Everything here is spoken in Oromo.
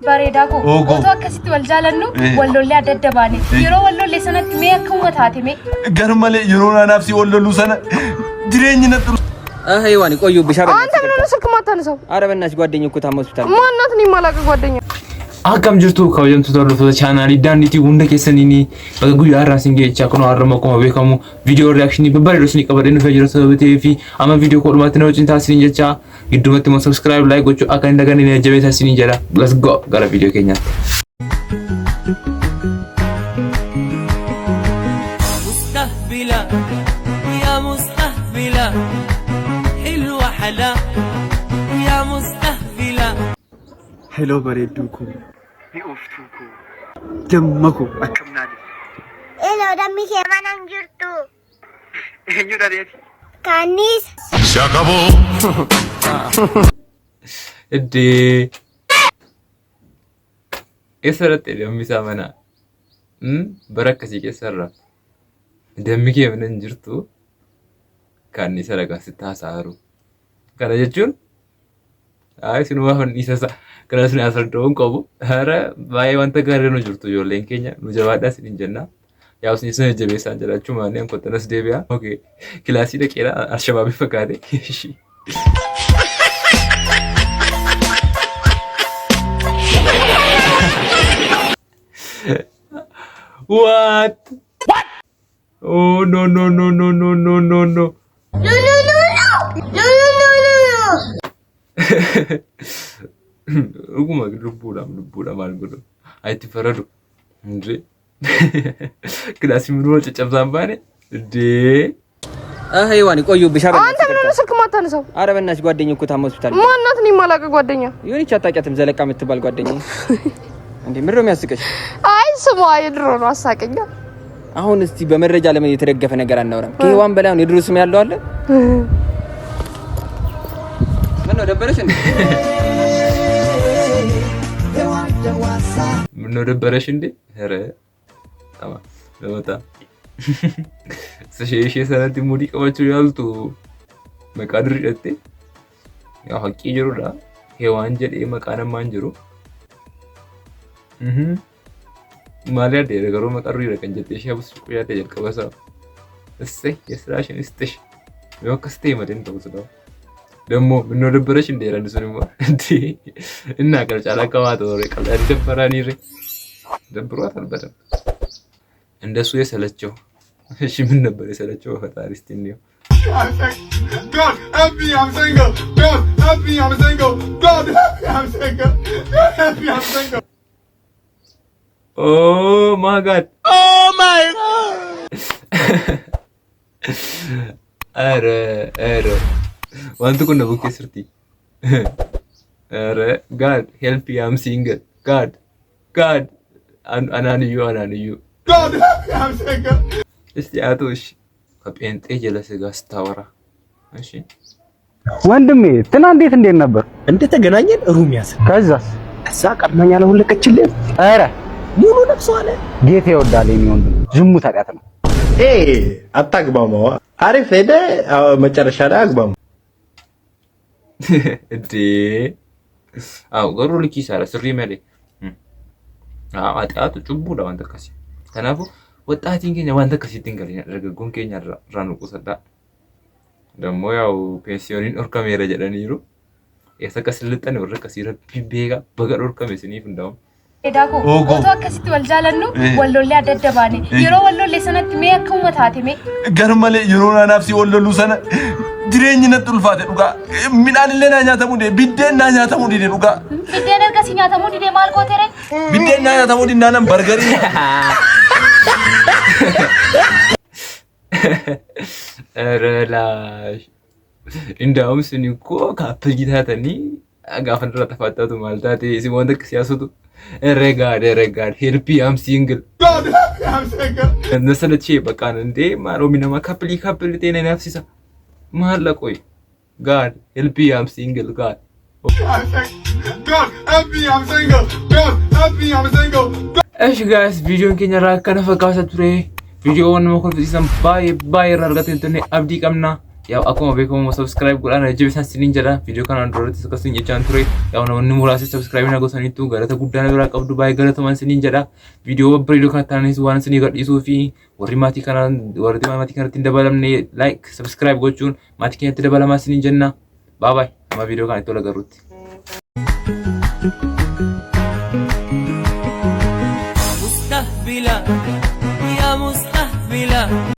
bareedaako otoo akkasitti wal jaalannu wallollee adda adda baane yeroo wallollee sanatti mee akkuma taate mee garmalee yeroo naanaaf si wallollu sana jireenyi na ጥሩ አይዋን ቆዩ ብሻበ አንተ ምን ነው ስልክ ማታነሳው? ኧረ በእናትሽ ጓደኛዬ እኮ ታማ ሆስፒታል ማናት? እኔ የማላውቅ ጓደኛ akkam jirtu kabajamtu hordoftoota chaanaalii daandiitii hunda keessanii bakka guyyaa har'aa isin geechaa kun har'a akkuma beekamu viidiyoo reakshinii babbareedoo isin qabadhee dhufee jira sababa ta'eef amma viidiyoo koo dhumaatti na wajjin taasisanii jecha gidduumatti immoo subscribe like gochuu akka hin daganne jajjabee taasisanii jedha. Let's go gara viidiyoo keenyaatti. مستهبلة يا مستهبلة حلوة حلا يا مستهبلة hello bareedduuko ni oftuuko dammako akkam naani hello dammi kee manan jirtu eenyu dhareeti kanis se acabó Edde eessarratti dammi isaa mana bara akkasii keessarra dammi kee mana hin jirtu kan isa dhagaasitti haasa'aru kana jechuun sinuma fanniisasa kana sun asirdoon qabu hara baay'ee wanta gaarii nu jirtu ijoolleen keenya nu jabaadhaa isin jenna yaa usin sun jabeessaan jedhachuu maanii an kottanas deebi'a okay kilaasii dhaqeera alshabaabii fakkaate what oh no no no no no no no no Uguma lubbuudha maal godhu ayitti faradu እንዴ ክላስ ምንድን ነው ጨጨብዛን ባኔ እንዴ አይዋን ቆዩ ብሻበ አንተ ምን ነው ስልክ ማታነሳው? ኧረ በእናትሽ ጓደኛዬ እኮ ታማ ሆስፒታል ማናት? እኔ የማላውቅ ጓደኛ ይሁንች አታውቂያትም ዘለቃ የምትባል ጓደኛ እንዴ ምንድን ነው የሚያስቅሽ? አይ ስሟ የድሮ ነው አሳቀኛ። አሁን እስቲ በመረጃ ለምን የተደገፈ ነገር አናወራም? ከሄዋን በላይ አሁን የድሮ ስም ያለው አለ? ምን ነው ደበረሽ እንዴ? ምን ነው ደበረሽ እንዴ? ኧረ አማ ለወጣ ሰሼ ሰነቲ ሙዲ ቀባችሁ ያልቱ መቃድር ደቴ ያው ሐቂ ጅሩዳ ሄዋን ጀዴ መቃነም አንጅሩ ማሊያ ደረገሩ መቀሩ ይረከን ጀቴ ሸብስ ቁያቴ ጀልቀበሳ እሰይ የስራሽን እስተሽ ወከስቴ መደን ተውስዶ ደሞ ምን ነው ደበረሽ እንዴ? ረንሱንማ እንዴ እና ቀርጫላ ቀባቶ ረቀላ ደበራኒ ረ ደብሯታል በደም እንደሱ የሰለቸው እሺ ምን ነበር የሰለቸው? ፈጣሪ እስቲ ነው God help me I'm single God help me I'm single God help me I'm single God help me I'm single oh my god are wantu kun buke sirti are God help me I'm single God ananiyu God help me I'm single እስቲ አቶሽ ከጴንጤ ጀለስ ጋር ስታወራ እሺ ወንድሜ ትናንት እንዴት ነበር? እንደተገናኘን ሩም ያዝ ከዛ ቀድመኛ ለሁለከችልህ ኧረ ሙሉ ለብሶ አለ ጌታ ይወዳል የኔ ወንድም ዝሙት ኃጢአት ነው አታግባማው አሪፍ ሄደ መጨረሻ ላይ አግባሙ እንዴ አው ገሩ ልኪ ሳራ ስሪ መለ ኃጢአቱ ጭቡ ለዋንተ ከሲ ከናፉ ወጣቲን ከኛ ዋንተ ከሲ ቲንገል ያደረገውን ከኛ ራኑ ቁሰዳ ደሞ ያው ፔንሲዮኒን ኦርካሜ ረጀደኒሩ የሰከስልጠን ወረከሲ ረቢቤጋ በገር ኦርካሜ ስኒፍ እንዳው ኤዳኮ otoo akkasitti wal jaalannu wallollee adda adda baane yeroo wallollee sanatti mee akkuma taate mee garmalee yeroo naanaaf si wallollu sana jireenyi na ulfaate dhugaa midhaan illee naa nyaatamuu dide biddeen naa nyaatamuu dide dhugaa biddeen ergasii nyaatamuu dide maal gootere biddeen naa nyaatamuu dinnaanan bargarii relax እንዳውም ስኒ እኮ ካፕል ጊታተኒ ጋፈን ድራ ተፋጣቱ ማልታቴ ሲሞን ደክ ሲያሱቱ ረጋድ ሄልፒ አም ሲንግል God help me I'm single ነሰለቼ በቃን እንዴ ማሮ ሚነማ ካፕል ጤና ናፍሲሳ ማለቆይ ጋድ ሄልፒ አም ሲንግል ጋድ God help me I'm single God help me I'm single እሺ ጋይስ ቪዲዮን keenya irraa kana fakkaata ture viidiyoon nama kolfisiisan baay'ee irraa argattanii abdii qabna yaw akkuma beekamu subscribe godhaan jabeessan siniin jedha video kana duratti akkasiin jechaan ture yaw namoonni muraasni subscribe na gootaniitu galata guddaa na biraa qabdu baay'ee galataman siniin jedha video bareedoo kana taanis waan sinii gadhiisuu fi warri maatii kanatti dabalamne like subscribe gochuun maatii keenyatti dabalamaa siniin jenna bye bye amma video kana itti wal agarruutti